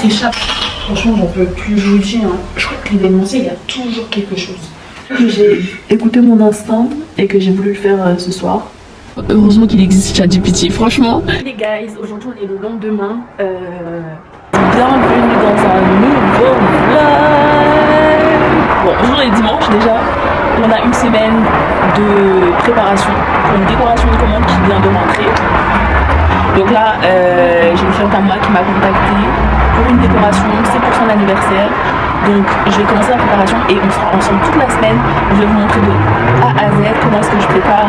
s'échappe. Franchement, j'en peux plus, je vous le dis. Hein. Je crois que l'événementiel, il y a toujours quelque chose. J'ai écouté mon instinct et que j'ai voulu le faire ce soir. Heureusement qu'il existe ChatGPT, franchement. Les guys, aujourd'hui on est le lendemain. Bienvenue dans un nouveau vlog. Bon, aujourd'hui est dimanche déjà. On a une semaine de préparation pour une décoration de commande qui vient de rentrer. Donc là, j'ai une cliente à moi qui m'a contacté pour une décoration, c'est pour son anniversaire. Donc je vais commencer la préparation et on sera ensemble toute la semaine. Je vais vous montrer de A à Z comment est-ce que je prépare,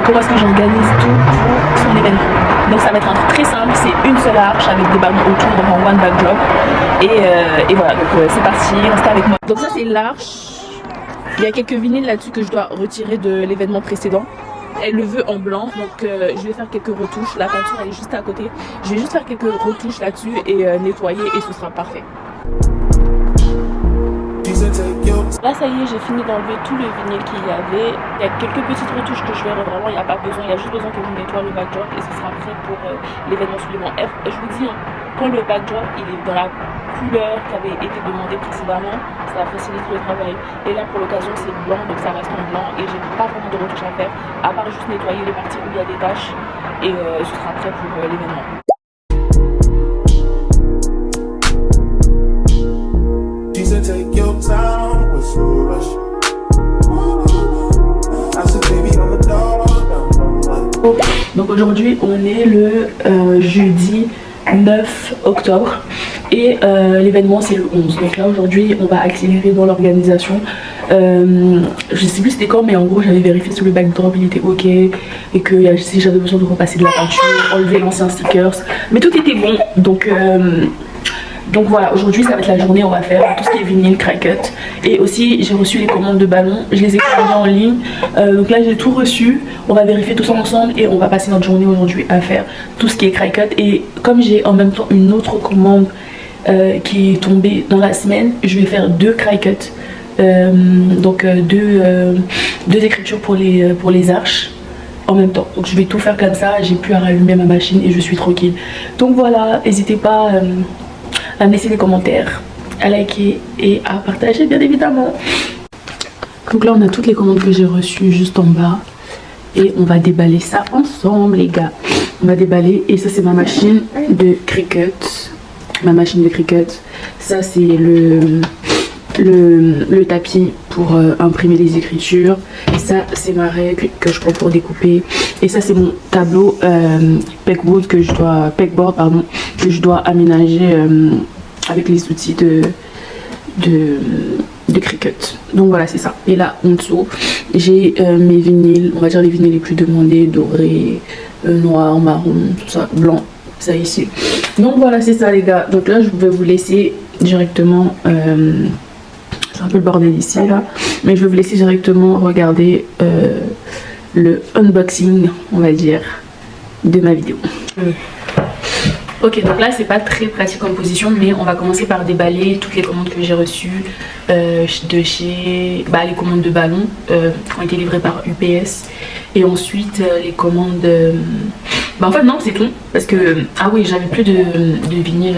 comment est-ce que j'organise tout pour son événement. Donc ça va être un truc très simple, c'est une seule arche avec des ballons autour, donc en one backdrop. Et voilà, donc c'est parti, restez avec moi. Donc ça c'est l'arche. Il y a quelques vinyles là-dessus que je dois retirer de l'événement précédent. Elle le veut en blanc, donc je vais faire quelques retouches. La peinture elle est juste à côté. Je vais juste faire quelques retouches là-dessus et nettoyer et ce sera parfait. Là ça y est, j'ai fini d'enlever tout le vinyle qu'il y avait. Il y a quelques petites retouches que je vais vraiment, il n'y a pas besoin, il y a juste besoin que je nettoie le backdrop et ce sera prêt pour l'événement suivant. Je vous dis, hein, quand le backdrop il est dans la couleur qui avait été demandée précédemment, ça facilite le travail. Et là pour l'occasion c'est blanc, donc ça reste en blanc et j'ai pas vraiment de retouches à faire, à part juste nettoyer les parties où il y a des taches et ce sera prêt pour l'événement. Take your time, what's your rush? I said, baby, I'm a dog. Donc aujourd'hui on est le jeudi 9 octobre et l'événement c'est le 11. Donc là aujourd'hui on va accélérer dans l'organisation. Je sais plus c'était quand, mais en gros j'avais vérifié sur le backdrop il était ok et que si j'avais besoin de repasser de la peinture, enlever l'ancien stickers, mais tout était bon. Donc voilà, aujourd'hui ça va être la journée, on va faire tout ce qui est vinyle, cry cut. Et aussi j'ai reçu les commandes de ballons, je les ai commandées en ligne. Donc là j'ai tout reçu, on va vérifier tout ça ensemble et on va passer notre journée aujourd'hui à faire tout ce qui est cry cut. Et comme j'ai en même temps une autre commande qui est tombée dans la semaine, je vais faire deux cry cut. Donc deux écritures pour les arches en même temps. Donc je vais tout faire comme ça, j'ai plus à rallumer ma machine et je suis tranquille. Donc voilà, n'hésitez pas à me laisser des commentaires, à liker et à partager bien évidemment. Donc là on a toutes les commandes que j'ai reçues juste en bas et on va déballer ça ensemble les gars. On va déballer et ça c'est ma machine de Cricut. Ma machine de Cricut. Ça c'est le tapis pour imprimer les écritures. Et ça c'est ma règle que je prends pour découper. Et ça c'est mon tableau pegboard que je dois aménager avec les outils de Cricut. Donc voilà c'est ça. Et là en dessous j'ai mes vinyles, on va dire les vinyles les plus demandés, dorés, noirs, marron, tout ça, blanc, ça ici. Donc voilà c'est ça les gars. Donc là je vais vous laisser directement c'est un peu le bordel ici là, mais je vais vous laisser directement regarder le unboxing on va dire de ma vidéo. Ok, donc là c'est pas très pratique comme position, mais on va commencer par déballer toutes les commandes que j'ai reçues de chez les commandes de ballons qui ont été livrées par UPS et ensuite les commandes en fait non c'est tout parce que ah oui j'avais plus de vinyle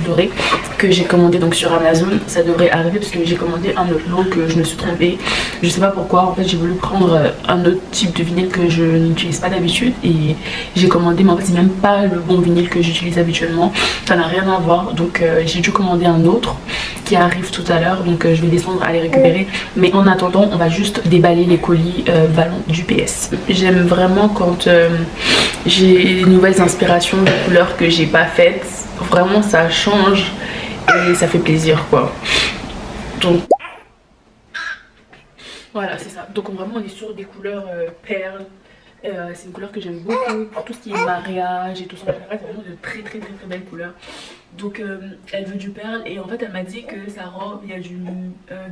doré que j'ai commandé donc sur Amazon. Ça devrait arriver parce que j'ai commandé un autre lot que je me suis trompée, je sais pas pourquoi. En fait j'ai voulu prendre un autre type de vinyle que je n'utilise pas d'habitude et j'ai commandé, mais en fait c'est même pas le bon vinyle que j'utilise habituellement, ça n'a rien à voir. Donc j'ai dû commander un autre qui arrive tout à l'heure, donc je vais descendre à les récupérer. Mais en attendant on va juste déballer les colis ballons d'UPS. J'aime vraiment quand j'ai des nouvelles inspirations de couleurs que j'ai pas faites, vraiment ça change et ça fait plaisir quoi. Donc voilà c'est ça. Donc vraiment on est sur des couleurs perles. C'est une couleur que j'aime beaucoup pour tout ce qui est mariage et tout ça. C'est vraiment de très belles couleurs. Donc elle veut du perle et en fait elle m'a dit que sa robe il y a du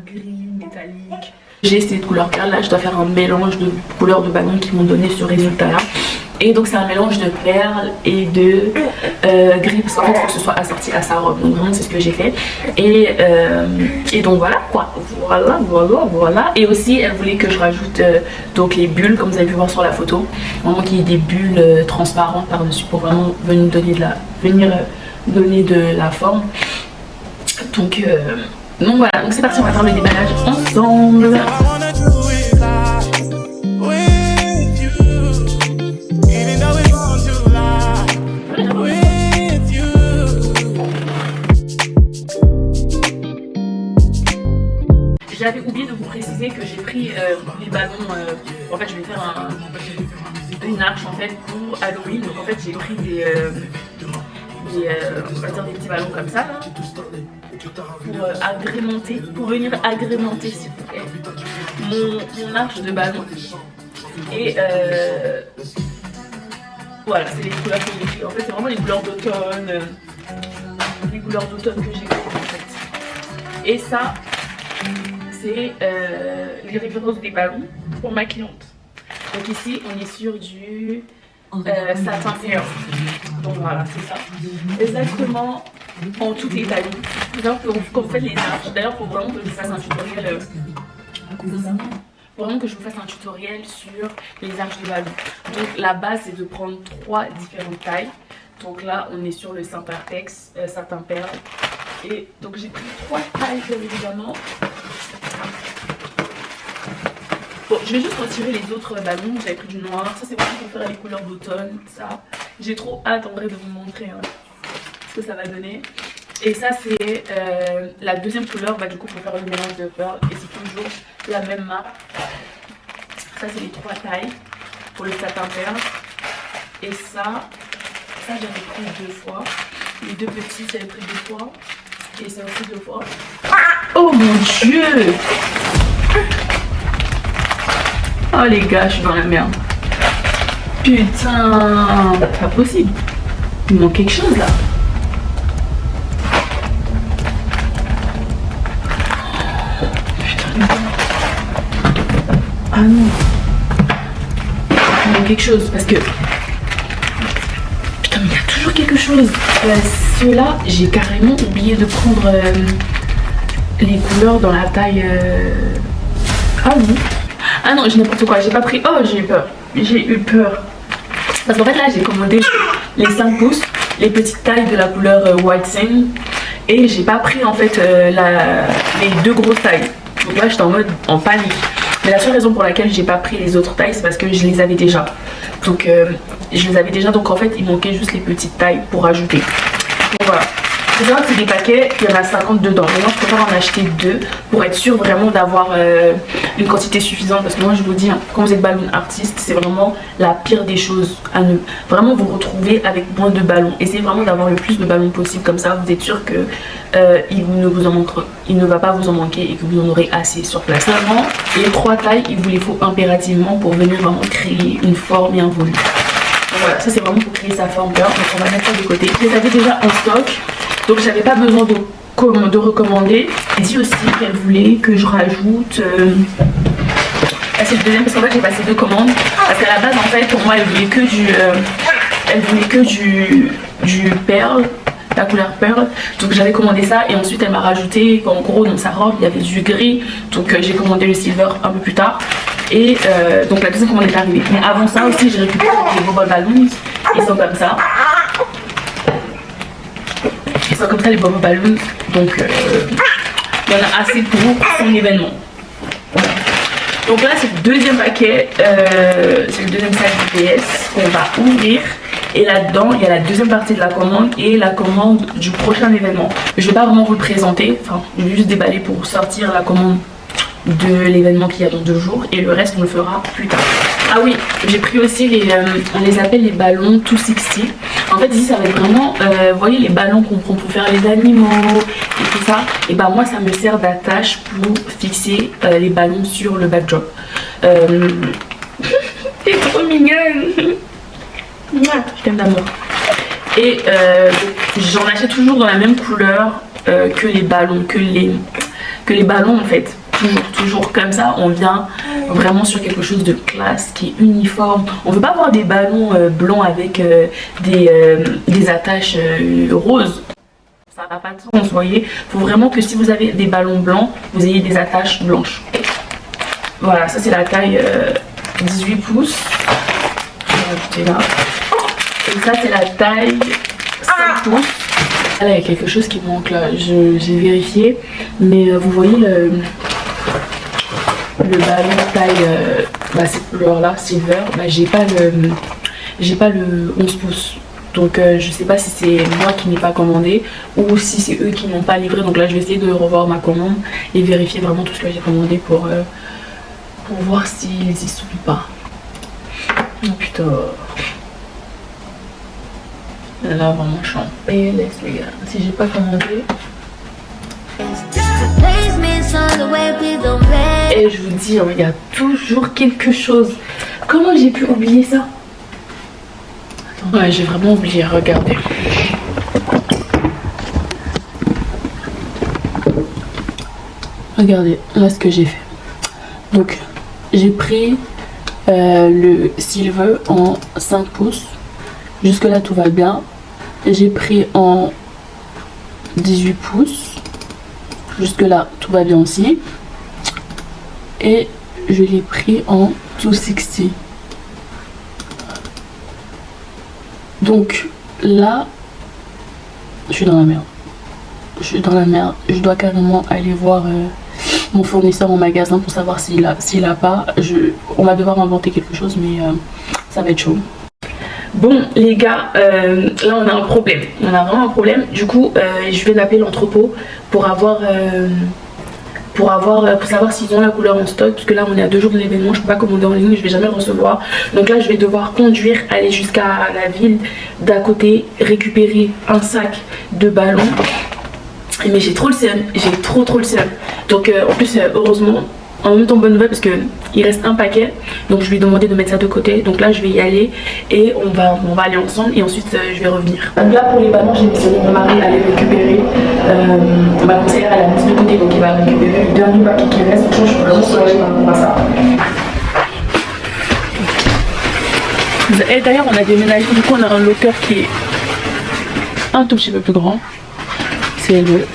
gris métallique. J'ai cette couleur perle là, je dois faire un mélange de couleurs de ballons qui m'ont donné ce résultat là. Et donc c'est un mélange de perles et de gris parce qu'en fait il faut que ce soit assorti à sa robe. Donc vraiment c'est ce que j'ai fait. Et donc voilà quoi. Voilà. Et aussi elle voulait que je rajoute donc les bulles comme vous avez pu voir sur la photo. Vraiment qu'il y ait des bulles transparentes par dessus pour vraiment venir donner de la forme. Donc voilà, donc c'est parti, on va faire le déballage ensemble. I wanna do it live with you, even though it's on July with you. J'avais oublié de vous préciser que j'ai pris les ballons, en fait je vais faire une arche en fait pour Halloween. Donc en fait j'ai pris on va dire des petits ballons comme ça là, pour agrémenter, pour venir agrémenter s'il vous plaît mon arche de ballon. Et voilà, c'est les couleurs que j'ai pris. En fait c'est vraiment les couleurs d'automne, que j'ai pris en fait. Et ça c'est les références des ballons pour ma cliente. Donc ici on est sur du satin pearl. Donc voilà, c'est ça. Exactement en tout état. D'ailleurs quand vous faites les arches, d'ailleurs il faut vraiment que je vous fasse un tutoriel. Vraiment que je vous fasse un tutoriel sur les arches de ballon. Donc la base c'est de prendre 3 différentes tailles. Donc là on est sur le satin perle. Et donc j'ai pris 3 tailles bien évidemment. Bon, je vais juste retirer les autres ballons. J'avais pris du noir. Ça, c'est vraiment pour faire les couleurs d'automne. Ça, j'ai trop hâte en vrai de vous montrer ce que ça va donner. Et ça, c'est la deuxième couleur. Bah, du coup, pour faire le mélange de pearl. Et c'est toujours la même marque. Ça, c'est les 3 tailles pour le satin perle. Et ça j'avais pris 2 fois. Les 2 petits, j'avais pris 2 fois. Et ça aussi 2 fois. Oh mon dieu! Oh les gars, je suis dans la merde. Putain, c'est pas possible. Il manque quelque chose là. Putain. Ah non. Il manque quelque chose parce que... Putain, mais il y a toujours quelque chose. Ceux-là, j'ai carrément oublié de prendre les couleurs dans la taille... Ah non. Ah non, j'ai n'importe quoi, j'ai pas pris... Oh, j'ai eu peur. J'ai eu peur. Parce qu'en fait là, j'ai commandé les 5 pouces, les petites tailles de la couleur White Sand. Et j'ai pas pris en fait les 2 grosses tailles. Donc là, j'étais en panique. Mais la seule raison pour laquelle j'ai pas pris les autres tailles, c'est parce que je les avais déjà. Donc je les avais déjà, donc en fait, il manquait juste les petites tailles pour ajouter. Donc voilà. C'est vrai que c'est des paquets, il y en a 50 dedans. Mais moi je préfère en acheter 2 pour être sûr vraiment d'avoir une quantité suffisante. Parce que moi je vous dis, hein, quand vous êtes ballon artiste, c'est vraiment la pire des choses à ne vraiment vous retrouver avec moins de ballons. Essayez vraiment d'avoir le plus de ballons possible, comme ça vous êtes sûr que il ne va pas vous en manquer et que vous en aurez assez sur place. Vraiment, les 3 tailles, il vous les faut impérativement pour venir vraiment créer une forme et un volume. Donc voilà, ça c'est vraiment pour créer sa forme beurre. Donc on va mettre ça de côté. Je les avais déjà en stock. Donc j'avais pas besoin de recommander. Elle dit aussi qu'elle voulait que je rajoute... c'est le deuxième parce qu'en fait j'ai passé 2 commandes. Parce qu'à la base en fait pour moi elle voulait que du perle, la couleur perle. Donc j'avais commandé ça et ensuite elle m'a rajouté qu'en gros dans sa robe il y avait du gris. Donc j'ai commandé le silver un peu plus tard. Et donc la deuxième commande est arrivée. Mais avant ça aussi j'ai récupéré les bubble balloons. Ils sont comme ça. Ils sont comme ça les bubble balloons. Donc il y en a assez pour son événement. Voilà. Donc là c'est le deuxième paquet, c'est le deuxième sac du PS qu'on va ouvrir. Et là-dedans il y a la deuxième partie de la commande et la commande du prochain événement. Je vais pas vraiment vous le présenter, enfin je vais juste déballer pour sortir la commande de l'événement qu'il y a dans 2 jours et le reste on le fera plus tard. Ah oui, j'ai pris aussi on les appelle les ballons 260. En fait ici ça va être vraiment, vous voyez les ballons qu'on prend pour faire les animaux et tout ça. Et bah moi ça me sert d'attache pour fixer les ballons sur le backdrop. T'es trop mignonne. Je t'aime d'amour. Et j'en achète toujours dans la même couleur que les ballons, que les ballons en fait. Toujours comme ça, on vient vraiment sur quelque chose de classe, qui est uniforme. On veut pas avoir des ballons blancs avec des attaches roses. Ça n'a pas de sens, vous voyez. Il faut vraiment que si vous avez des ballons blancs, vous ayez des attaches blanches. Voilà, ça c'est la taille 18 pouces. Je vais rajouter là. Et ça c'est la taille 5 pouces. Là, il y a quelque chose qui manque là. J'ai vérifié, mais vous voyez le ballon taille, cette couleur là, silver, j'ai pas le 11 pouces. Donc je sais pas si c'est moi qui n'ai pas commandé ou si c'est eux qui n'ont pas livré. Donc là je vais essayer de revoir ma commande et vérifier vraiment tout ce que j'ai commandé pour voir s'ils y sont ou pas. Oh putain. Là vraiment je suis en PLS les gars. Si j'ai pas commandé. Et je vous dis, il y a toujours quelque chose. Comment j'ai pu oublier ça? Ouais, j'ai vraiment oublié, regardez. Regardez, là ce que j'ai fait. Donc, j'ai pris le silver en 5 pouces. Jusque là, tout va bien. J'ai pris en 18 pouces. Jusque là, tout va bien aussi. Et je l'ai pris en 260. Donc là, je suis dans la merde. Je suis dans la merde. Je dois carrément aller voir mon fournisseur en magasin pour savoir s'il a pas. On va devoir inventer quelque chose, mais ça va être chaud. Bon les gars, là on a un problème. On a vraiment un problème. Du coup, je vais appeler l'entrepôt pour savoir s'ils ont la couleur en stock, parce que là on est à 2 jours de l'événement, je peux pas commander en ligne, je vais jamais le recevoir. Donc là je vais devoir conduire, aller jusqu'à la ville d'à côté, récupérer un sac de ballons. Mais j'ai trop le seum, j'ai trop le seum. Donc en plus heureusement, en même temps bonne nouvelle parce que il reste un paquet, donc je lui ai demandé de mettre ça de côté. Donc là je vais y aller et on va aller ensemble et ensuite je vais revenir. Donc là pour les ballons j'ai missionné mon mari à les récupérer. Ma conseillère elle a mis de côté, donc il va récupérer le dernier paquet qui reste. Donc je suis vraiment soulagée par rapport à ça. Et d'ailleurs on a déménagé, du coup on a un locker qui est un tout petit peu plus grand. C'est le...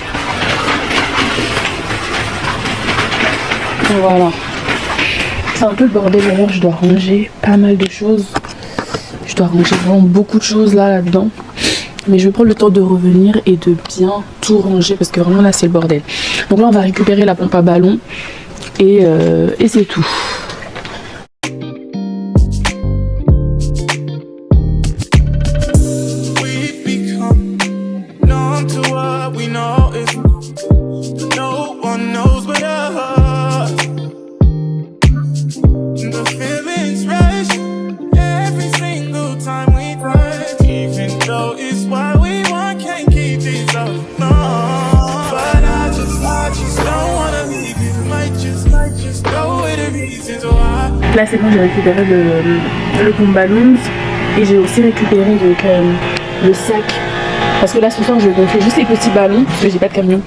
Voilà. C'est un peu le bordel d'ailleurs, je dois ranger pas mal de choses. Je dois ranger vraiment beaucoup de choses là-dedans. Mais je vais prendre le temps de revenir et de bien tout ranger parce que vraiment là c'est le bordel. Donc là on va récupérer la pompe à ballon et c'est tout. Là c'est bon, j'ai récupéré le pompe balloons et j'ai aussi récupéré donc, le sac parce que là ce soir je vais gonfler juste les petits ballons parce que j'ai pas de camion.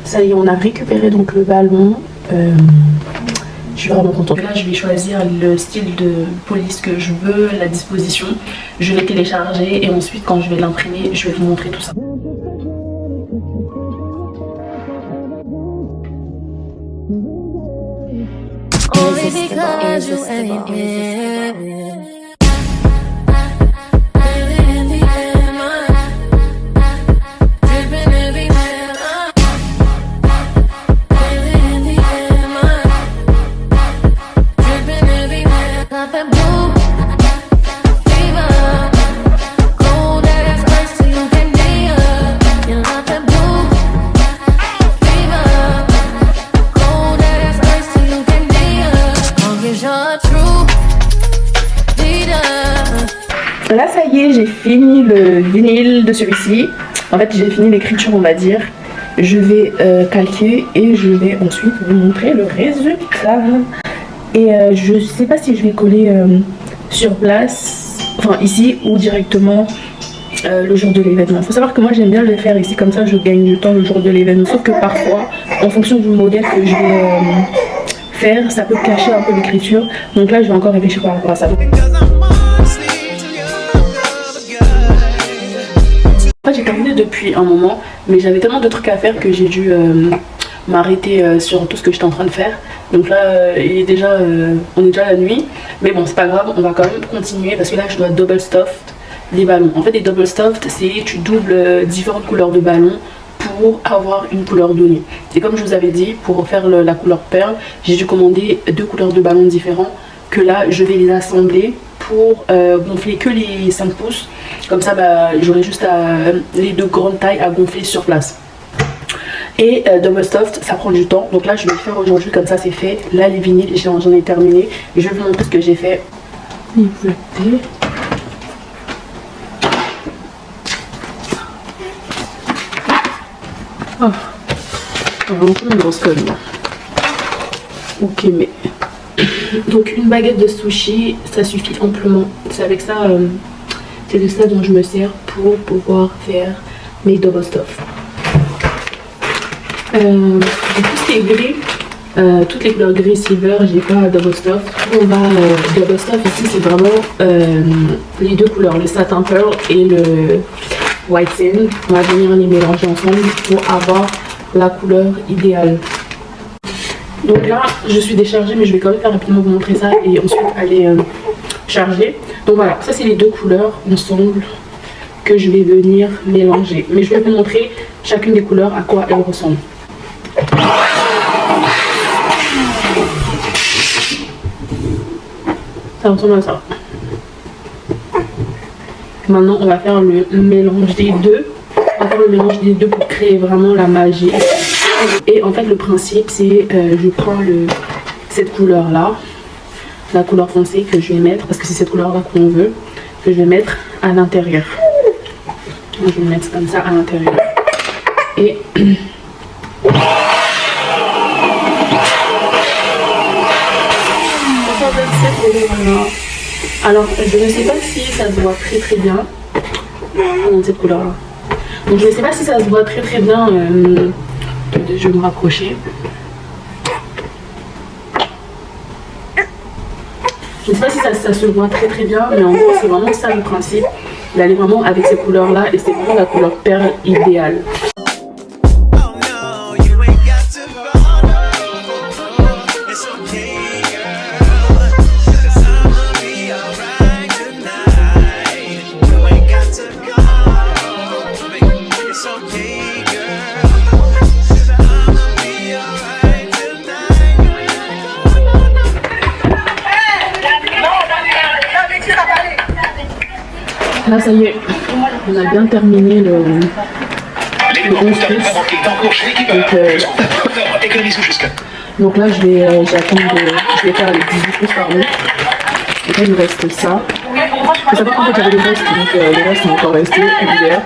Ça y est, on a récupéré donc le ballon. Je suis vraiment contente. Là je vais choisir le style de police que je veux, la disposition. Je vais télécharger et ensuite quand je vais l'imprimer je vais vous montrer tout ça. Only because you ain't here. Là ça y est, j'ai fini le vinyle de celui-ci. En fait j'ai fini l'écriture on va dire. Je vais calquer et je vais ensuite vous montrer le résultat. Et je sais pas si je vais coller sur place, enfin ici ou directement le jour de l'événement. Il faut savoir que moi j'aime bien le faire ici, comme ça je gagne du temps le jour de l'événement. Sauf que parfois, en fonction du modèle que je vais faire, ça peut cacher un peu l'écriture. Donc là je vais encore réfléchir par rapport à ça. J'ai terminé depuis un moment, mais j'avais tellement de trucs à faire que j'ai dû m'arrêter sur tout ce que j'étais en train de faire. Donc là, on est déjà la nuit, mais bon, c'est pas grave, on va quand même continuer parce que là, je dois double stuff les ballons. En fait, des double stuffed, c'est tu doubles différentes couleurs de ballons pour avoir une couleur donnée. Et comme je vous avais dit, pour faire la couleur perle, j'ai dû commander 2 couleurs de ballons différents que là, je vais les assembler pour gonfler que les 5 pouces. Comme ça, j'aurai juste les 2 grandes tailles à gonfler sur place. Et double stuffed, ça prend du temps. Donc là, je vais le faire aujourd'hui, comme ça c'est fait. Là, les vinyles, j'en ai terminé. Et je vais vous montrer ce que j'ai fait. Exactement. Oh, vraiment une grosse colle. Ok, mais donc une baguette de sushi, ça suffit amplement. C'est avec ça, c'est de ça dont je me sers pour pouvoir faire mes double stuff. Tout ce qui est gris, toutes les couleurs gris silver, j'ai pas double stuff. On va double stuff ici, c'est vraiment les 2 couleurs, le satin pearl et le white sand. On va venir les mélanger ensemble pour avoir la couleur idéale. Donc là, je suis déchargée, mais je vais quand même faire rapidement vous montrer ça et ensuite aller charger. Donc voilà, ça c'est les 2 couleurs ensemble que je vais venir mélanger. Mais je vais vous montrer chacune des couleurs à quoi elles ressemblent. Ça ressemble à ça. Maintenant, on va faire le mélange des 2. On va faire le mélange des 2 pour créer vraiment la magie. Et en fait, le principe, c'est je prends cette couleur-là, la couleur foncée que je vais mettre, parce que c'est cette couleur-là qu'on veut, que je vais mettre à l'intérieur. Je vais mettre comme ça à l'intérieur. Et alors, je ne sais pas si ça se voit très bien dans cette couleur là. Donc je ne sais pas si ça se voit très bien. Je vais me rapprocher. Je ne sais pas si ça se voit très bien, mais en gros c'est vraiment ça le principe, d'aller vraiment avec ces couleurs là, et c'est vraiment la couleur perle idéale. Là ça y est, on a bien terminé le 11 pouces. Donc là je vais faire les 18 pouces pardon. Et là il me reste ça. Il faut savoir qu'en fait j'avais des restes, donc les restes sont encore restés hier.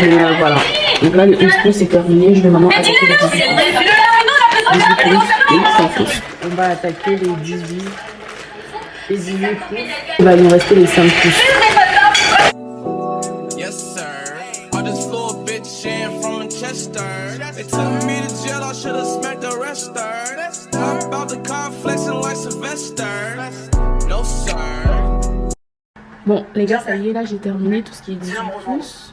Mais voilà. Donc là le 11 pouces c'est terminé, je vais maintenant attaquer les 18 pouces. 18 pouces et 5 pouces. On va attaquer les 18 pouces. Il va nous rester les 5 pouces. They took me to jail, I should've smacked the rester. I'm about to car flexing like Sylvester. No sir. Bon les gars, ça y est, là j'ai terminé tout ce qui est 18 pouces.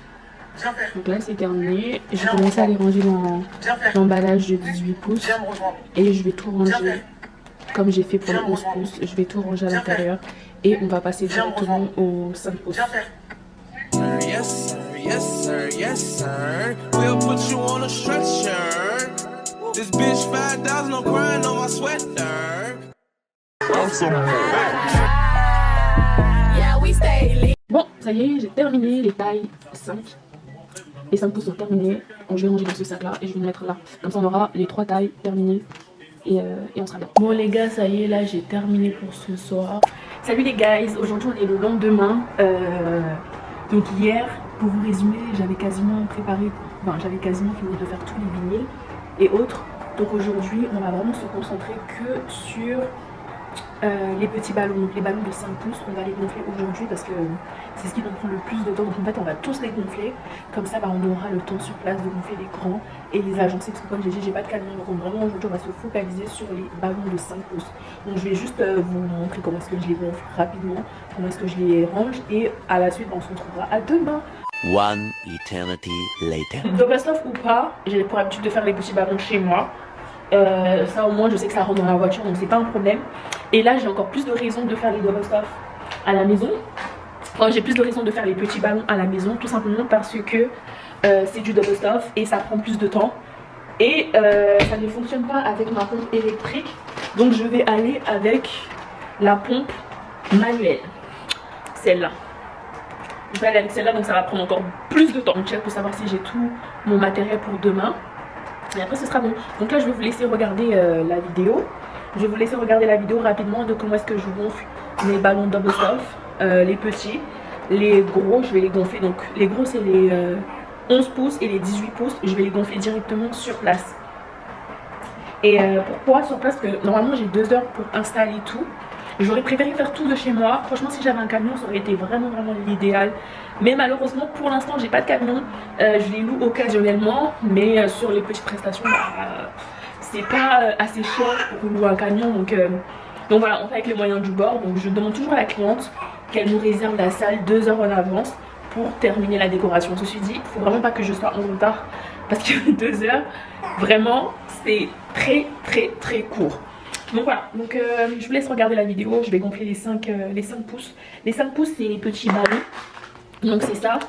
Donc là c'est terminé. J'ai commencé à les ranger dans l'emballage de 18 pouces. Et je vais tout ranger comme j'ai fait pour le 11 pouces. Je vais tout ranger à l'intérieur. Et on va passer directement aux 5 pouces. Yes sir, yes sir, yes sir. We'll put you on a stretcher. This bitch 5,000, no crying on my sweater. Bon, ça y est, j'ai terminé les tailles 5. Les 5 pouces sont terminés. Donc je vais ranger dans ce sac là et je vais le mettre là. Comme ça on aura les 3 tailles terminées. Et on sera bien. Bon les gars, ça y est, là j'ai terminé pour ce soir. Salut les guys, aujourd'hui on est le lendemain. Donc hier, pour vous résumer, j'avais quasiment préparé, j'avais quasiment fini de faire tous les vinyles et autres. Donc aujourd'hui, on va vraiment se concentrer que sur les petits ballons. Donc les ballons de 5 pouces, on va les gonfler aujourd'hui parce que c'est ce qui nous prend le plus de temps. Donc en fait, on va tous les gonfler. Comme ça, on aura le temps sur place de gonfler les grands et les agencer. Parce que comme j'ai dit, j'ai pas de camion. Donc vraiment, aujourd'hui, on va se focaliser sur les ballons de 5 pouces. Donc je vais juste vous montrer comment est-ce que je les gonfle rapidement, comment est-ce que je les range. Et à la suite, on se retrouvera à demain. One eternity later. Double stuff ou pas, j'ai pour habitude de faire les petits ballons chez moi. Ça au moins je sais que ça rentre dans la voiture, donc c'est pas un problème. Et là j'ai encore plus de raisons de faire les double stuff à la maison Enfin, j'ai plus de raisons de faire les petits ballons à la maison, tout simplement parce que c'est du double stuff et ça prend plus de temps. Et ça ne fonctionne pas avec ma pompe électrique. Donc je vais aller avec la pompe manuelle. Celle-là. Je vais aller avec celle-là, donc ça va prendre encore plus de temps. Je check pour savoir si j'ai tout mon matériel pour demain. Et après ce sera bon. Donc là je vais vous laisser regarder la vidéo. Je vais vous laisser regarder la vidéo rapidement de comment est-ce que je gonfle mes ballons double stuff. Les petits, les gros je vais les gonfler. Donc les gros c'est les 11 pouces et les 18 pouces. Je vais les gonfler directement sur place. Et pourquoi sur place? Parce que normalement j'ai 2 heures pour installer tout. J'aurais préféré faire tout de chez moi. Franchement si j'avais un camion ça aurait été vraiment l'idéal. Mais malheureusement pour l'instant j'ai pas de camion. Je les loue occasionnellement. Mais sur les petites prestations c'est pas assez cher pour louer un camion. Donc voilà, on fait avec les moyens du bord. Donc je demande toujours à la cliente qu'elle nous réserve la salle 2 heures en avance pour terminer la décoration. Ceci dit, il faut vraiment pas que je sois en retard parce que 2 heures, vraiment, c'est très court. Donc voilà, donc je vous laisse regarder la vidéo. Je vais gonfler les 5 pouces. Les 5 pouces, c'est les petits ballons. Donc c'est ça.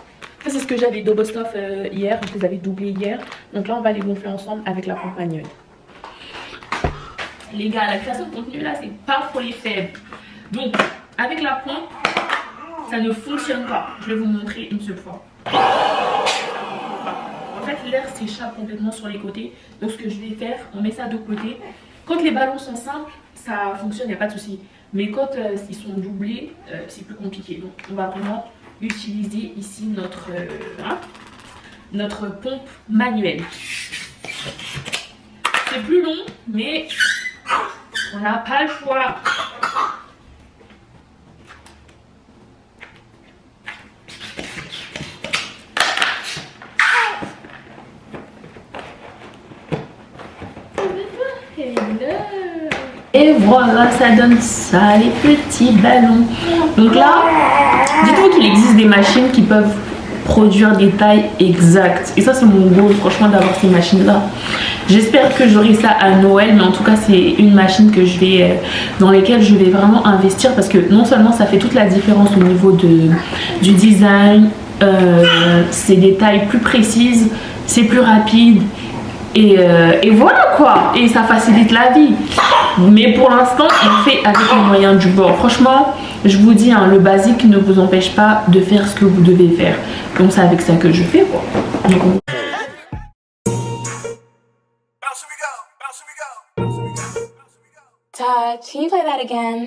Ça, c'est ce que j'avais double stuff hier. Je les avais doublés hier. Donc là, on va les gonfler ensemble avec la pompe manuelle. Les gars, la création de contenu là, c'est pas pour les faibles. Donc, avec la pompe, ça ne fonctionne pas. Je vais vous montrer une seule fois. En fait, l'air s'échappe complètement sur les côtés. Donc, ce que je vais faire, on met ça de côté. Quand les ballons sont simples, ça fonctionne, il n'y a pas de souci. Mais quand ils sont doublés, c'est plus compliqué. Donc, on va vraiment utiliser ici notre pompe manuelle. C'est plus long, mais on n'a pas le choix. Et voilà, ça donne ça, les petits ballons. Donc là, dites-vous qu'il existe des machines qui peuvent produire des tailles exactes. Et ça, c'est mon goal, franchement, d'avoir ces machines-là. J'espère que j'aurai ça à Noël, mais en tout cas, c'est une machine que dans laquelle je vais vraiment investir parce que non seulement ça fait toute la différence au niveau du design, c'est des tailles plus précises, c'est plus rapide. Et voilà quoi, et ça facilite la vie. Mais pour l'instant, on fait avec les moyens du bord. Franchement, je vous dis, hein, le basique ne vous empêche pas de faire ce que vous devez faire. Donc c'est avec ça que je fais quoi. Donc, Touch, can you play that again?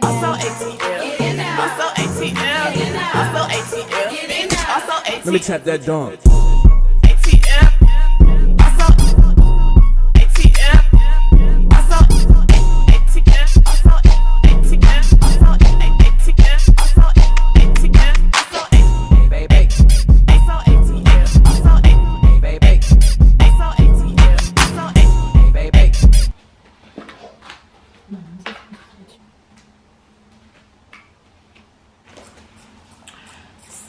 Let me tap that dog.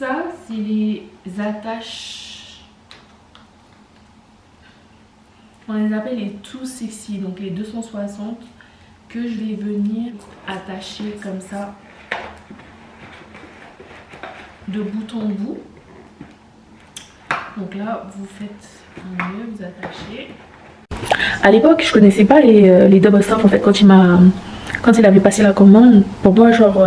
ça, c'est les attaches. On les appelle les Too Sexy, donc les 260 que je vais venir attacher comme ça de bout en bout. Donc là, vous faites un nœud, vous attachez. À l'époque, je connaissais pas les double stuff en fait quand il avait passé la commande. Pour moi, genre,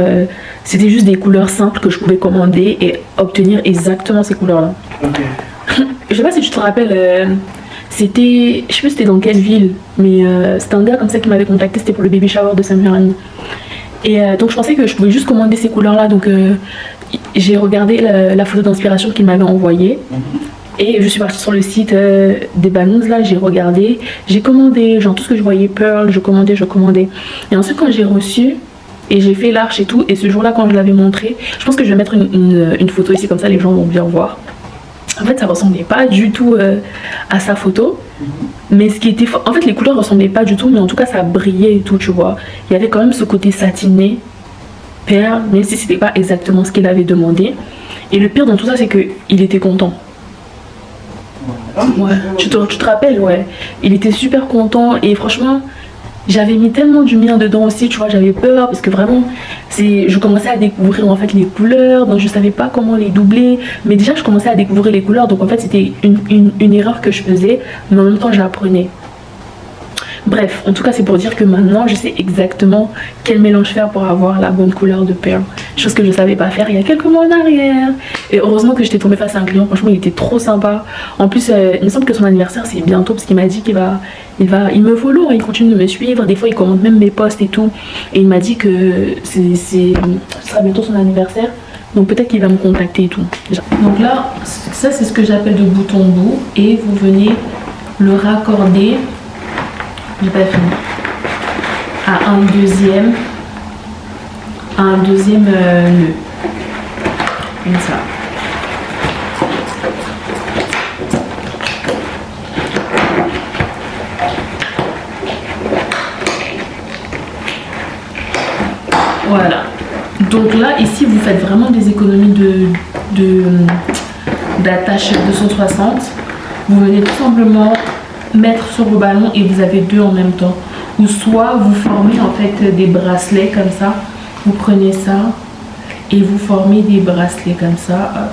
c'était juste des couleurs simples que je pouvais commander et obtenir exactement ces couleurs-là. Okay. Je sais pas si tu te rappelles, c'était, je sais plus c'était dans quelle ville, mais c'était un gars comme ça qui m'avait contacté, c'était pour le baby shower de Samuel. Et donc je pensais que je pouvais juste commander ces couleurs-là, donc j'ai regardé la photo d'inspiration qu'il m'avait envoyée. Et je suis partie sur le site des Balloons, là, j'ai regardé, j'ai commandé, genre tout ce que je voyais, Pearl, je commandais. Et ensuite quand j'ai reçu, et j'ai fait l'arche et tout, et ce jour-là quand je l'avais montré, je pense que je vais mettre une photo ici, comme ça les gens vont bien voir. En fait ça ressemblait pas du tout à sa photo, mais ce qui était... En fait les couleurs ressemblaient pas du tout, mais en tout cas ça brillait et tout, tu vois. Il y avait quand même ce côté satiné, perle, même si c'était pas exactement ce qu'il avait demandé. Et le pire dans tout ça c'est qu'il était content. Ouais, tu te rappelles, ouais. Il était super content et franchement, J'avais mis tellement du mien dedans aussi, tu vois, j'avais peur parce que vraiment, je commençais à découvrir en fait les couleurs, donc je savais pas comment les doubler. Mais déjà, je commençais à découvrir les couleurs, donc en fait, c'était une erreur que je faisais, mais en même temps, j'apprenais. Bref, en tout cas, c'est pour dire que maintenant, je sais exactement quel mélange faire pour avoir la bonne couleur de pearl. Chose que je ne savais pas faire il y a quelques mois en arrière. Et heureusement que j'étais tombée face à un client. Franchement, il était trop sympa. En plus, il me semble que son anniversaire, c'est bientôt parce qu'il m'a dit il me follow, il continue de me suivre. Des fois, il commente même mes posts et tout. Et il m'a dit que ce sera bientôt son anniversaire. Donc peut-être qu'il va me contacter et tout. Donc là, ça, c'est ce que j'appelle de bout en bout. Et vous venez le raccorder. J'ai pas fini. À un deuxième nœud. Comme ça. Voilà. Donc là, ici, vous faites vraiment des économies d'attache 260. Vous venez tout simplement mettre sur le ballon et vous avez deux en même temps, ou soit vous formez en fait des bracelets comme ça, vous prenez ça et vous formez des bracelets comme ça.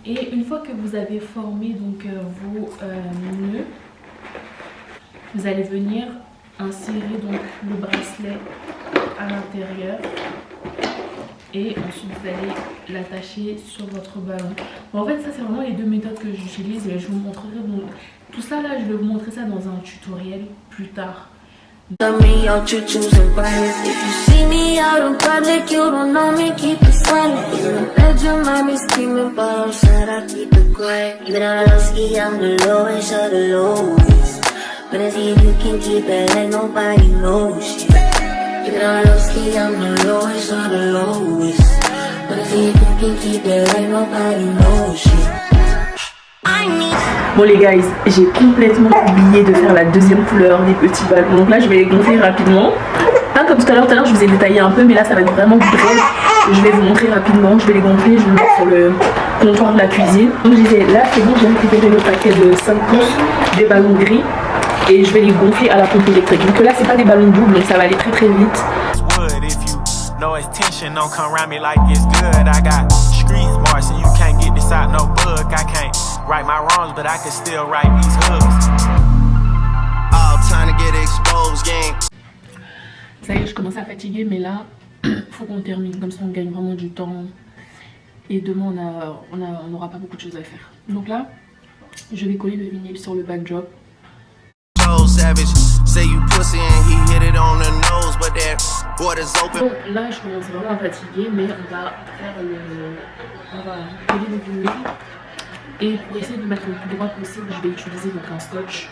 Et une fois que vous avez formé donc vos nœuds, vous allez venir insérer donc le bracelet à l'intérieur. Et ensuite vous allez l'attacher sur votre ballon. Bon, en fait ça c'est vraiment les deux méthodes que j'utilise et je vous montrerai donc, tout ça là, je vais vous montrer ça dans un tutoriel plus tard. Keep it on low ski, I'm the lowest of the lowest. But if you can keep it like nobody knows shit. Bon les guys, j'ai complètement oublié de faire la deuxième couleur des petits ballons. Donc là je vais les gonfler rapidement. Hein, comme tout à l'heure je vous ai détaillé un peu, mais là ça va être vraiment bref. Je vais vous montrer rapidement, je vais les gonfler, je vais les mettre sur le comptoir de la cuisine. Donc je disais, là c'est bon, j'ai récupéré le paquet de 5 pouces des ballons gris. Et je vais les gonfler à la pompe électrique. Donc là c'est pas des ballons doubles, donc ça va aller très très vite. No attention, don't come around me like it's good. I got street smarts and you can't get this out no bug. I can't right my wrongs, but I can still right these hooks. All time to get exposed, gang. Ça y est, je commence à fatiguer, mais là, faut qu'on termine. Comme ça, on gagne vraiment du temps. Et demain, on n'aura pas beaucoup de choses à faire. Donc là, je vais coller le vinyle sur le backdrop. Bon, là je commence vraiment à fatiguer, mais on va coller le vinyle. Et pour essayer de mettre le plus droit possible, je vais utiliser donc un scotch.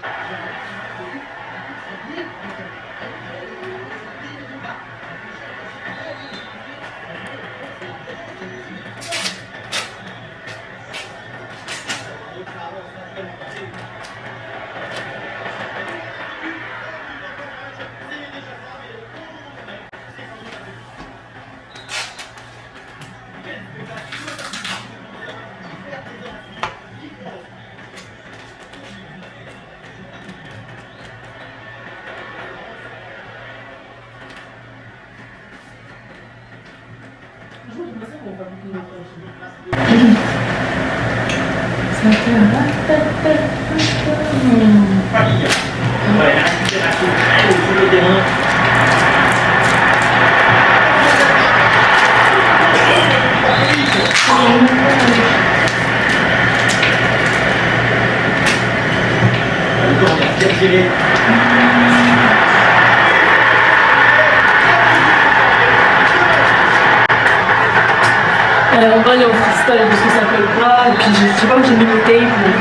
On va aller au freestyle parce que ça colle pas, et puis je sais pas où j'ai mis le tape, donc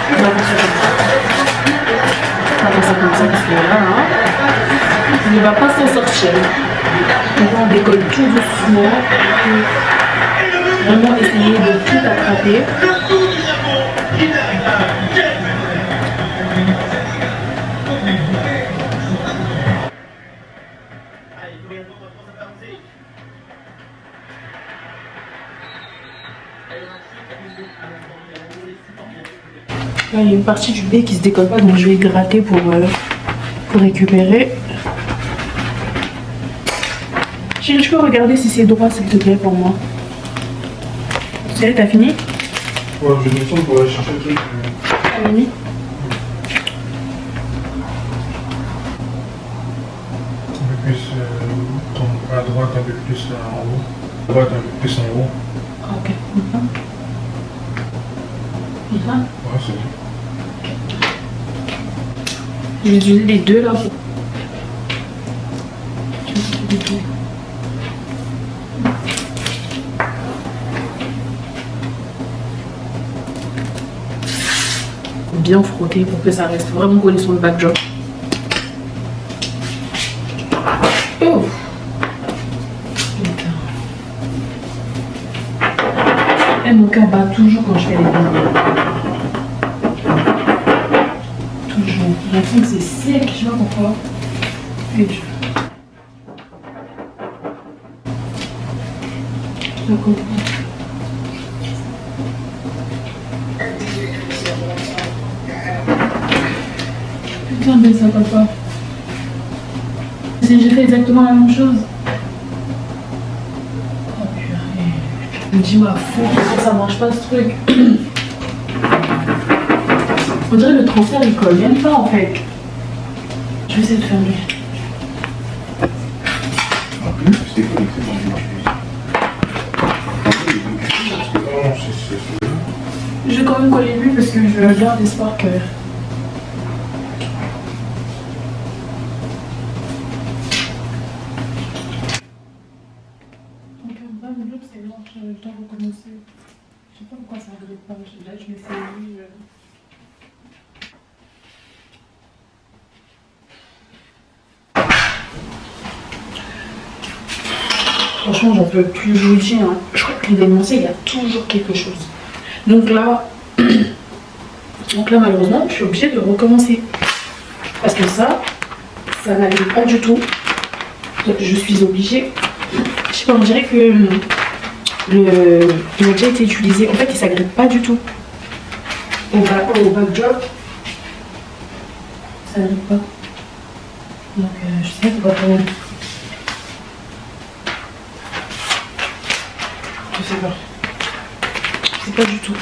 on va faire ça comme ça. On va faire ça comme ça parce que là, il ne va pas s'en sortir. Donc on décolle tout doucement, vraiment essayer de tout attraper. Là, il y a une partie du B qui se décolle pas, donc je vais gratter pour récupérer. Chérie, tu peux regarder si c'est droit, s'il te plaît, pour moi. Chérie, t'as fini? Ouais, je vais descendre pour aller chercher le truc. T'as fini? Un peu plus à droite, un peu plus en haut. À droite, un peu plus en haut. Ok. Ouais, c'est bon. Je vais utiliser les deux là pour. Je vais utiliser les deux. Bien frotter pour que ça reste vraiment collé sur le backdrop. Oh. Putain. Et mon cœur bat toujours quand je fais les vidéos. Toujours. J'ai l'impression que c'est sec, je sais pas pourquoi. Et je... comprends. Putain, mais ça va pas. Si j'ai fait exactement la même chose. Oh purée. Je me dis, ma faute, ça marche pas ce truc. On dirait le transfert il colle même pas en fait. Je vais essayer de faire mieux. En plus, c'était connecté dans une Je vais quand même coller lui parce que je garde espoir que. Donc 20 minutes c'est long, j'ai le temps de recommencer. Je sais pas pourquoi ça ne pas. Là je vais essayer. Franchement, j'en peux plus, je vous le dis. Hein. Je crois que l'événementiel, il y a toujours quelque chose. Donc là, malheureusement, je suis obligée de recommencer. Parce que ça n'allait pas du tout. Donc, je suis obligée. Je sais pas, on dirait que il a déjà été utilisé. En fait, il s'agrippe pas du tout. Au backdrop, ça n'arrive pas. Donc, je sais pas comment. Je sais pas. Je sais pas du tout.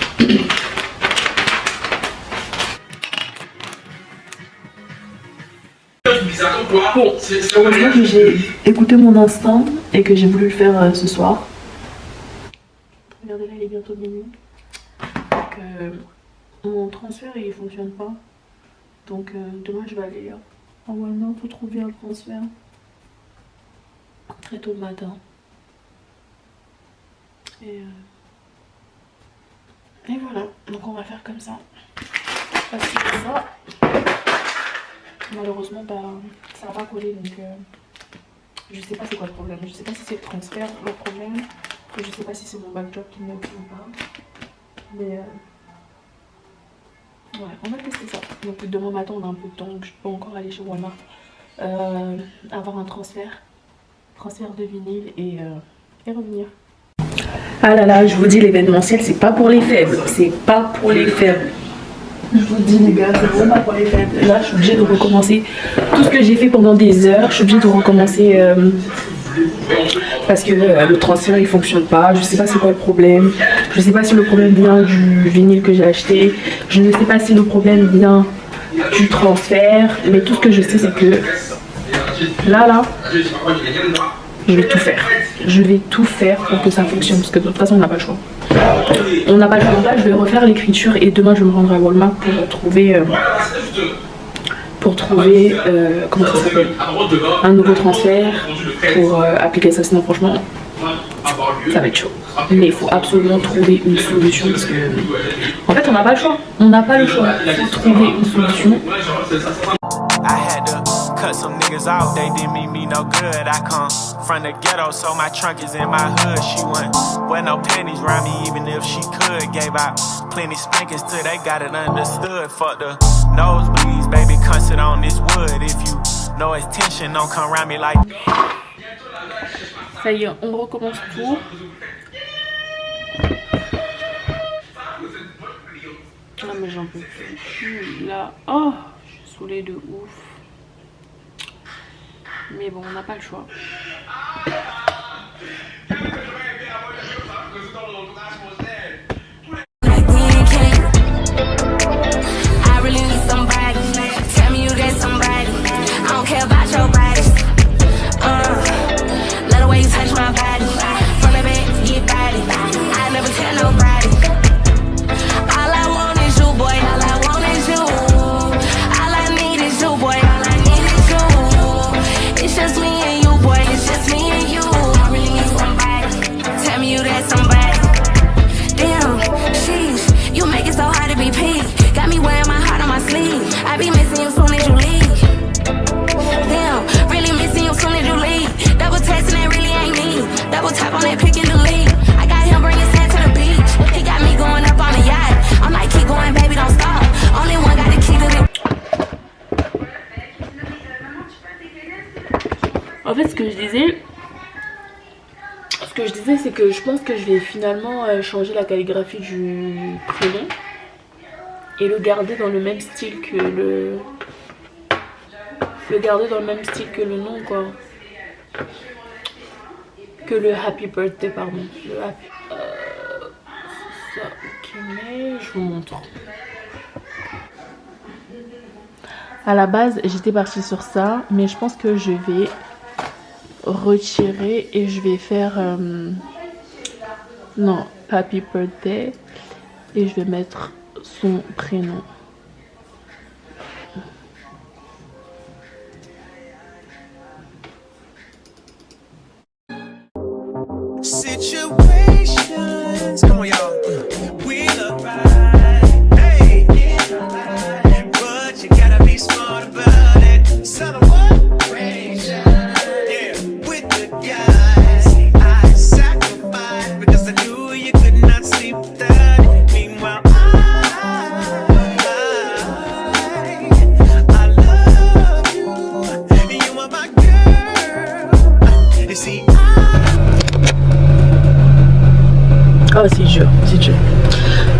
Bon, heureusement que j'ai écouté mon instinct et que j'ai voulu le faire ce soir. Regardez là, il est bientôt minuit. Donc, mon transfert il fonctionne pas. Donc demain je vais aller en Walmart pour trouver un transfert. Très tôt le matin. Et voilà, donc on va faire comme ça. Parce que ça, malheureusement, bah, ça va pas coller. Donc je sais pas c'est quoi le problème. Je sais pas si c'est le transfert le problème. Et je sais pas si c'est mon backdrop qui me plaît ou pas. Mais ouais, on va tester ça. Donc demain matin on a un peu de temps, donc je peux encore aller chez Walmart. Avoir un transfert de vinyle et revenir. Ah là là, je vous dis, l'événementiel, c'est pas pour les faibles. C'est pas pour les faibles. Je vous dis, les gars, c'est vraiment pas pour les faibles. Là, je suis obligée de recommencer tout ce que j'ai fait pendant des heures. Je suis obligée de recommencer parce que le transfert, il fonctionne pas. Je sais pas c'est quoi le problème. Je sais pas si le problème vient du vinyle que j'ai acheté. Je ne sais pas si le problème vient du transfert. Mais tout ce que je sais, c'est que là, je vais tout faire. Je vais tout faire pour que ça fonctionne parce que de toute façon on n'a pas le choix. On n'a pas le choix. Là je vais refaire l'écriture et demain je me rendrai à Walmart pour trouver comment ça s'appelle, un nouveau transfert pour appliquer ça. Sinon franchement ça va être chaud. Mais il faut absolument trouver une solution parce que en fait on n'a pas le choix. On n'a pas le choix. Il faut trouver une solution. Cut some niggas off, they didn't mean me no good. I come from the ghetto, so my trunk is in my hood. She wouldn't wear no panties around me, even if she could. Gave out plenty spankings till they got it understood. Fuck the nosebleeds, baby, come sit on this wood. If you know it's tension, don't come around me like. Ça y est, on recommence tout. Ah mais j'en peux plus. Là, oh, je suis saoulée de ouf. Mais bon, on n'a pas le choix. En fait, ce que je disais, c'est que je pense que je vais finalement changer la calligraphie du prénom et le garder dans le même style que le nom, quoi. Que le happy birthday, pardon. Le happy... ça, ok, mais je vous montre. À la base, j'étais partie sur ça, mais je pense que je vais retirer et je vais faire non, happy birthday, et je vais mettre son prénom. Situations, come on y'all, we look right, hey, but you gotta be smart about it, son of what? Yeah, with the guys, I sacrificed because I knew you could not sleep without it. Meanwhile, I love you, you are my girl, you see. Oh c'est dur, c'est dur.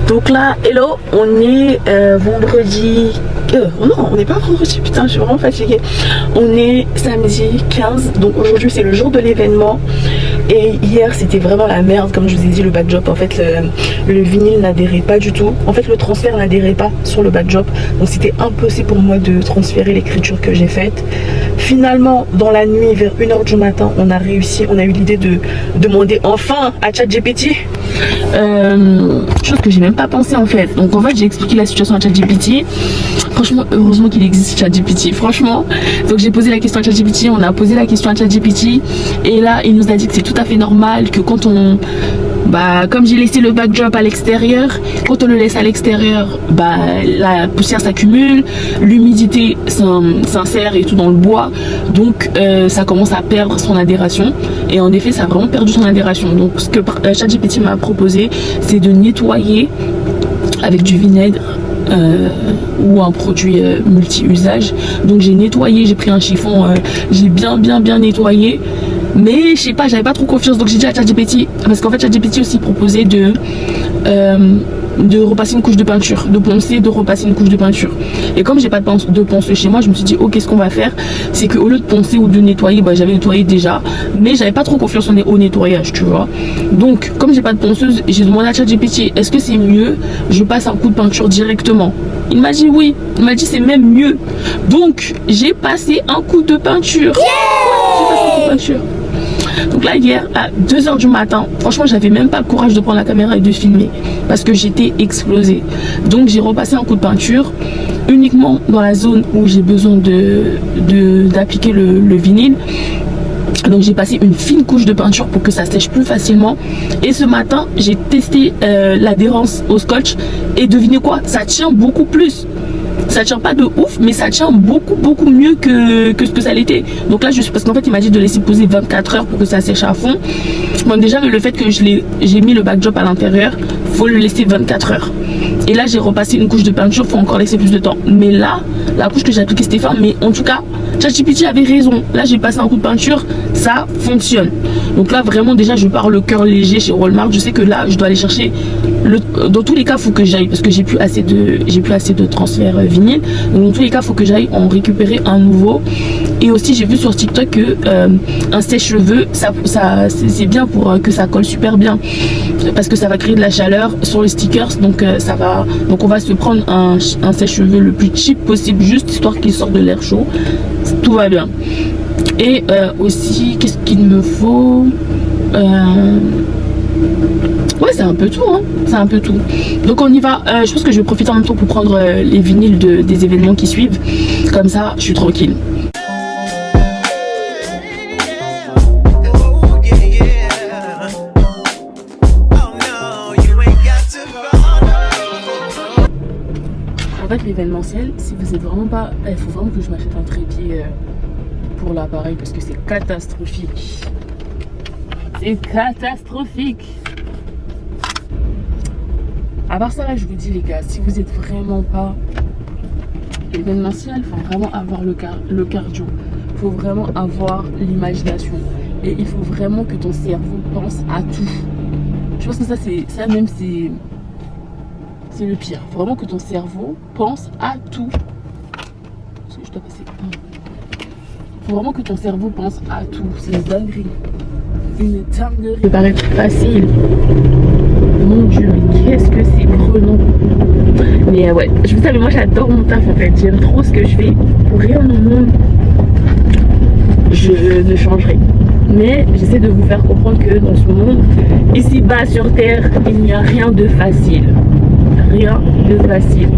Donc là, hello, on est vendredi... non, on n'est pas vendredi, putain, je suis vraiment fatiguée. On est samedi 15, donc aujourd'hui c'est le jour de l'événement. Et hier c'était vraiment la merde, comme je vous ai dit, le backdrop. En fait le vinyle n'adhérait pas du tout. En fait le transfert n'adhérait pas sur le backdrop. Donc c'était impossible pour moi de transférer l'écriture que j'ai faite. Finalement dans la nuit vers 1 h du matin on a réussi, on a eu l'idée de demander enfin à ChatGPT. Chose que j'ai même pas pensé en fait. Donc en fait j'ai expliqué la situation à ChatGPT. Franchement heureusement qu'il existe ChatGPT, franchement. Donc j'ai posé la question à ChatGPT, on a posé la question à ChatGPT et là il nous a dit que c'est tout à fait normal que quand on... comme j'ai laissé le backdrop à l'extérieur, quand on le laisse à l'extérieur, la poussière s'accumule, l'humidité s'insère et tout dans le bois, donc ça commence à perdre son adhération. Et en effet ça a vraiment perdu son adhération. Donc ce que ChatGPT m'a proposé, c'est de nettoyer avec du vinaigre ou un produit multi-usage. Donc j'ai nettoyé, j'ai pris un chiffon, j'ai bien nettoyé. Mais je sais pas, j'avais pas trop confiance, donc j'ai dit à ChatGPT, parce qu'en fait ChatGPT aussi proposait de repasser une couche de peinture, de poncer, de repasser une couche de peinture. Et comme j'ai pas de ponceuse chez moi, je me suis dit ok, ce qu'on va faire, c'est qu'au lieu de poncer ou de nettoyer, j'avais nettoyé déjà, mais j'avais pas trop confiance au nettoyage, tu vois. Donc comme j'ai pas de ponceuse, j'ai demandé à ChatGPT, est-ce que c'est mieux je passe un coup de peinture directement? Il m'a dit oui, il m'a dit c'est même mieux. Donc j'ai passé un coup de peinture. J'ai passé un coup de peinture. Donc là hier à 2 h du matin, franchement j'avais même pas le courage de prendre la caméra et de filmer parce que j'étais explosée. Donc j'ai repassé un coup de peinture uniquement dans la zone où j'ai besoin d'appliquer le vinyle. Donc j'ai passé une fine couche de peinture pour que ça sèche plus facilement. Et ce matin j'ai testé l'adhérence au scotch et devinez quoi, ça tient beaucoup plus. Ça tient pas de ouf, mais ça tient beaucoup mieux que ce que ça l'était. Donc là parce qu'en fait il m'a dit de laisser poser 24 heures pour que ça sèche à fond. Bon déjà le fait que j'ai mis le backdrop à l'intérieur, faut le laisser 24 heures. Et là j'ai repassé une couche de peinture, faut encore laisser plus de temps. Mais là la couche que j'ai appliquée c'était fin, mais en tout cas ChatGPT avait raison. Là j'ai passé un coup de peinture, ça fonctionne. Donc là vraiment déjà je pars le cœur léger chez Walmart. Je sais que là je dois aller chercher dans tous les cas, faut que j'aille parce que j'ai plus assez de transferts vinyle. Donc dans tous les cas, faut que j'aille en récupérer un nouveau. Et aussi, j'ai vu sur TikTok que un sèche-cheveux, c'est bien pour que ça colle super bien parce que ça va créer de la chaleur sur les stickers. Donc donc on va se prendre un sèche-cheveux le plus cheap possible, juste histoire qu'il sorte de l'air chaud. Tout va bien. Et aussi, qu'est-ce qu'il me faut? Ouais, c'est un peu tout, hein. C'est un peu tout. Donc on y va. Je pense que je vais profiter en même temps pour prendre les vinyles des événements qui suivent. Comme ça, je suis tranquille. En fait, l'événementiel, si vous êtes vraiment pas... Il faut vraiment que je m'achète un trépied pour l'appareil parce que c'est catastrophique. C'est catastrophique. À part ça, là, je vous dis, les gars, si vous êtes vraiment pas événementiel, il faut vraiment avoir le cardio. Il faut vraiment avoir l'imagination. Et il faut vraiment que ton cerveau pense à tout. Je pense que ça même, c'est le pire. Il faut vraiment que ton cerveau pense à tout. Je dois passer. Il faut vraiment que ton cerveau pense à tout. C'est une dinguerie. Une dinguerie. Ça paraît facile. Mon Dieu, mais qu'est-ce que c'est prenant. Mais ouais, je vous savez, moi j'adore mon taf en fait. J'aime trop ce que je fais. Pour rien au monde, je ne changerai. Mais j'essaie de vous faire comprendre que dans ce monde, ici bas sur terre, il n'y a rien de facile. Rien de facile.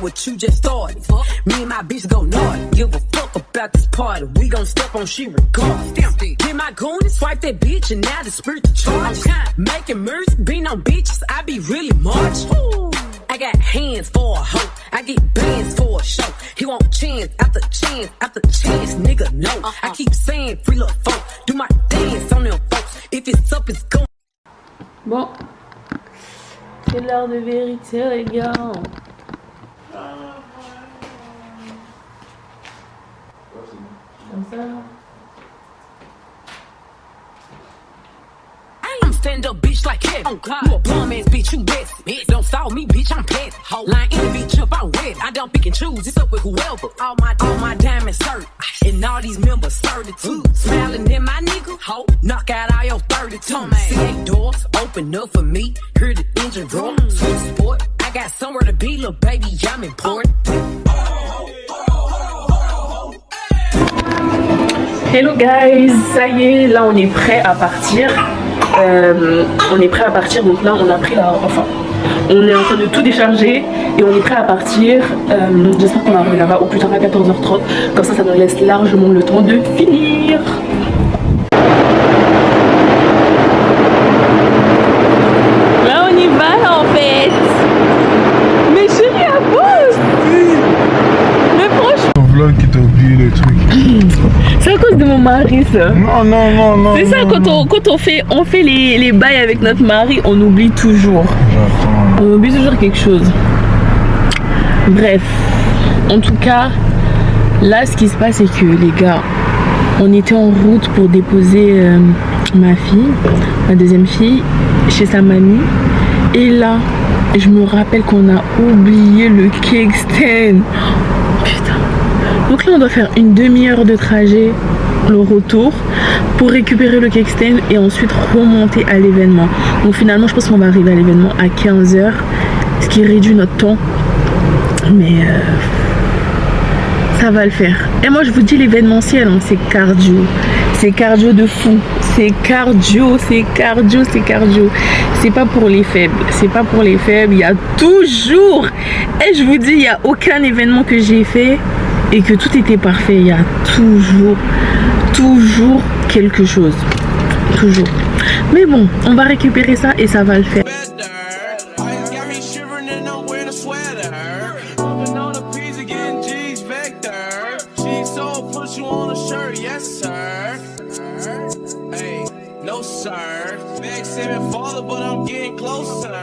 What you just started. Me and my bitch go naughty. Give a fuck about this party. We gon' step on she regardless. Get my goon and swipe that bitch and now the spirit to charge. Making moves, being on bitches, I be really much. I got hands for a hoe. I get bands for a show. He want chance after chance after chance, nigga, no. I keep saying free little folk. Do my dance on them folks. If it's up, it's going. Bon, c'est l'heure de vérité, les gars. Comme ça. I'm stand up bitch like Kevin. Oh God, you a bum ass bitch, you best. Bitch, don't stall me, bitch, I'm petty. Line in the bitch up, I'm wet. I don't pick and choose, it's up with whoever. All my diamonds hurt, and all these members 32. Smiling at my nigga, ho, knock out all your 32. C8 doors, open up for me. Hear the engine roar, switch sport. I got somewhere to be, little baby, I'm important. Hello guys, ça y est, là on est prêt à partir. Donc là on a pris on est en train de tout décharger et on est prêt à partir. J'espère qu'on arrive là-bas au plus tard à 14h30. Comme ça nous laisse largement le temps de finir. Là on y va en fait. Mais chérie, à pause. Mais franchement. Ton vlog qui t'a oublié les trucs. C'est à cause de mon mari ça. Non. C'est ça, quand on fait les bails avec notre mari, on oublie toujours. J'attends. On oublie toujours quelque chose. Bref, en tout cas, là ce qui se passe c'est que les gars, on était en route pour déposer ma deuxième fille, chez sa mamie. Et là, je me rappelle qu'on a oublié le cake stand. Putain. Donc là on doit faire une demi-heure de trajet le retour pour récupérer le cake stand et ensuite remonter à l'événement. Donc finalement je pense qu'on va arriver à l'événement à 15h, ce qui réduit notre temps, mais ça va le faire. Et moi je vous dis, l'événementiel hein, c'est cardio de fou, c'est cardio. C'est pas pour les faibles, il y a toujours, et je vous dis, il n'y a aucun événement que j'ai fait et que tout était parfait. Il y a toujours quelque chose, toujours. Mais bon, on va récupérer ça et ça va le faire. closer. Big seven father, but I'm getting closer.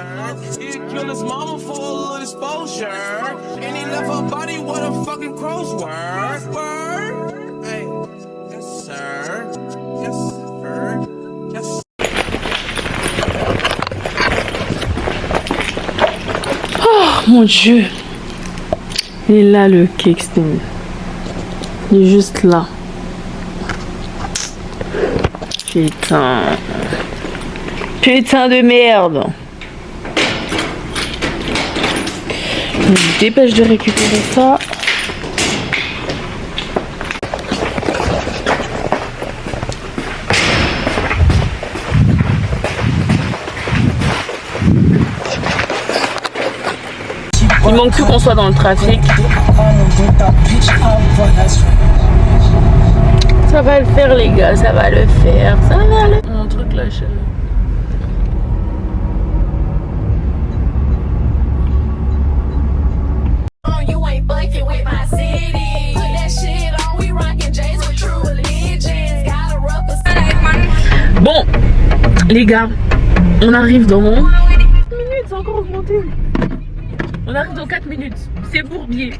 He'd kill his mama for a little exposure. And he left her body with a fucking crow's word. Word. Hey, yes sir. Yes sir. Yes sir. Oh mon Dieu. Il est là le cake stand. Il est juste là. Putain. Putain de merde. Je me dépêche de récupérer ça. Il manque plus qu'on soit dans le trafic. Ça va le faire les gars, ça va le faire. Ça va le... Mon truc là, chérie. Bon, les gars, on arrive dans 4 minutes, c'est encore augmenté. On arrive dans 4 minutes, c'est bourbier.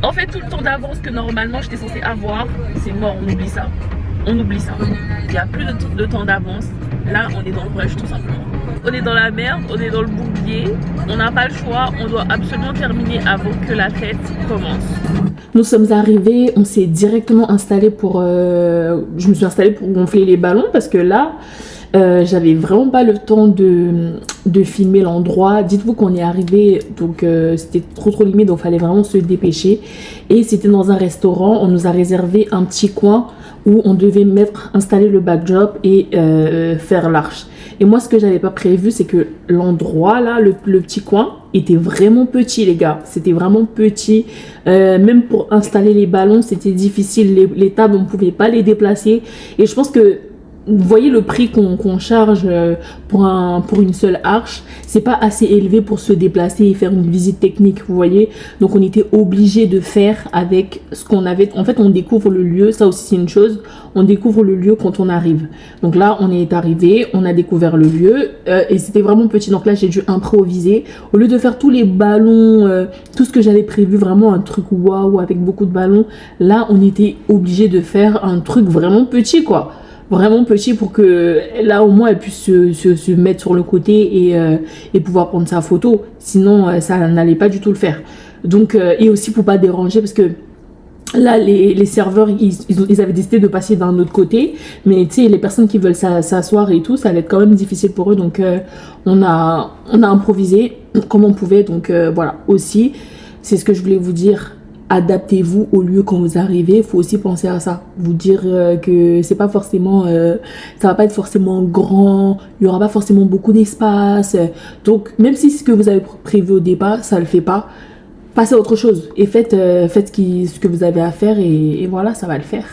En fait, tout le temps d'avance que normalement j'étais censée avoir, c'est mort, on oublie ça. On oublie ça. Il n'y a plus de temps d'avance. Là, on est dans le rush tout simplement. On est dans la merde, on est dans le bourbier. On n'a pas le choix, on doit absolument terminer avant que la fête commence. Nous sommes arrivés, on s'est directement installé pour... je me suis installée pour gonfler les ballons parce que là... j'avais vraiment pas le temps de filmer l'endroit. Dites-vous qu'on est arrivé, donc c'était trop limite, donc fallait vraiment se dépêcher. Et c'était dans un restaurant, on nous a réservé un petit coin où on devait installer le backdrop et faire l'arche. Et moi, ce que j'avais pas prévu, c'est que l'endroit là, le petit coin, était vraiment petit les gars. C'était vraiment petit. Même pour installer les ballons, c'était difficile. Les tables, on pouvait pas les déplacer. Et je pense que vous voyez le prix qu'on charge pour une seule arche, c'est pas assez élevé pour se déplacer et faire une visite technique, vous voyez. Donc on était obligé de faire avec ce qu'on avait. En fait, on découvre le lieu, ça aussi c'est une chose, on découvre le lieu quand on arrive. Donc là, on est arrivé, on a découvert le lieu et c'était vraiment petit. Donc là, j'ai dû improviser. Au lieu de faire tous les ballons, tout ce que j'avais prévu, vraiment un truc waouh avec beaucoup de ballons, là, on était obligé de faire un truc vraiment petit, quoi. Vraiment petit pour que là au moins elle puisse se mettre sur le côté et pouvoir prendre sa photo, sinon ça n'allait pas du tout le faire. Donc et aussi pour pas déranger parce que là les serveurs ils avaient décidé de passer d'un autre côté, mais tu sais les personnes qui veulent s'asseoir et tout, ça allait être quand même difficile pour eux. Donc on a improvisé comme on pouvait. Donc voilà, aussi c'est ce que je voulais vous dire. Adaptez-vous au lieu quand vous arrivez. Il faut aussi penser à ça, vous dire que c'est pas forcément ça va pas être forcément grand, il y aura pas forcément beaucoup d'espace. Donc même si ce que vous avez prévu au départ ça le fait pas, passez à autre chose et faites ce que vous avez à faire et voilà, ça va le faire.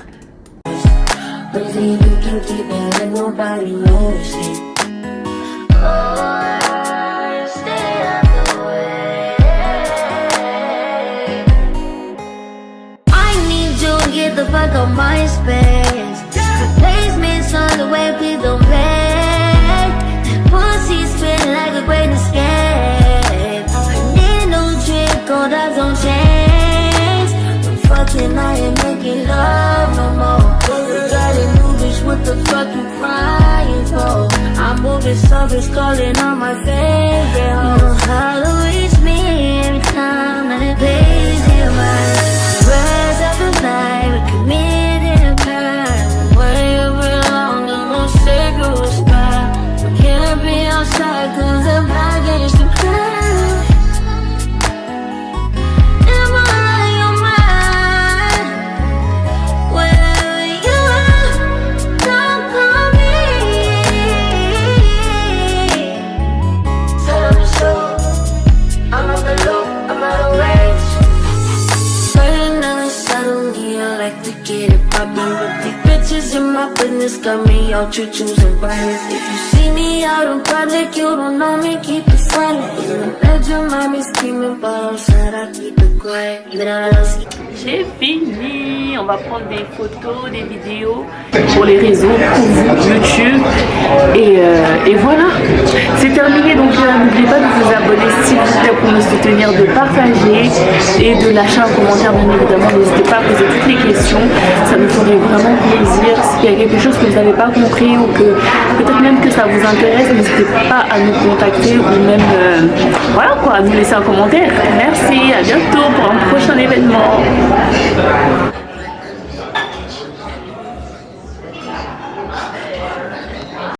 Get the fuck on my space. Replacements on the way, please don't play. Pussy spin like a great escape. I need no trick, gold eyes on chains. I'm fucking, I ain't making love no more. Got a new bitch, what the fuck you crying for? I'm moving suckers, calling on my favorite hoe. You know how to reach me every time that it plays in my rise up at night, we committed a crime. Way over long, I'm gonna stay close by. We can't be outside cause I'm against the crowd. Am I on your mind? Wherever you are, don't call me. Set up the show, I'm on the loop, I'm out of range. I like to get it poppin', but these bitches in my business got me all choo-choos and violence. If you see me me out in public, you don't know me, keep it silent. In the bedroom, I be screaming, but outside I keep it quiet. Even though I love J'ai fini. On va prendre des photos, des vidéos pour les réseaux, pour vous, YouTube. Et voilà, c'est terminé. Donc n'oubliez pas de vous abonner s'il vous plaît pour me soutenir, de partager et de lâcher un commentaire bien évidemment. N'hésitez pas à poser toutes les questions. Ça me ferait vraiment plaisir. S'il y a quelque chose que vous n'avez pas compris ou que peut-être même que ça vous intéresse, n'hésitez pas à nous contacter ou même voilà quoi, à nous laisser un commentaire. Merci, à bientôt pour un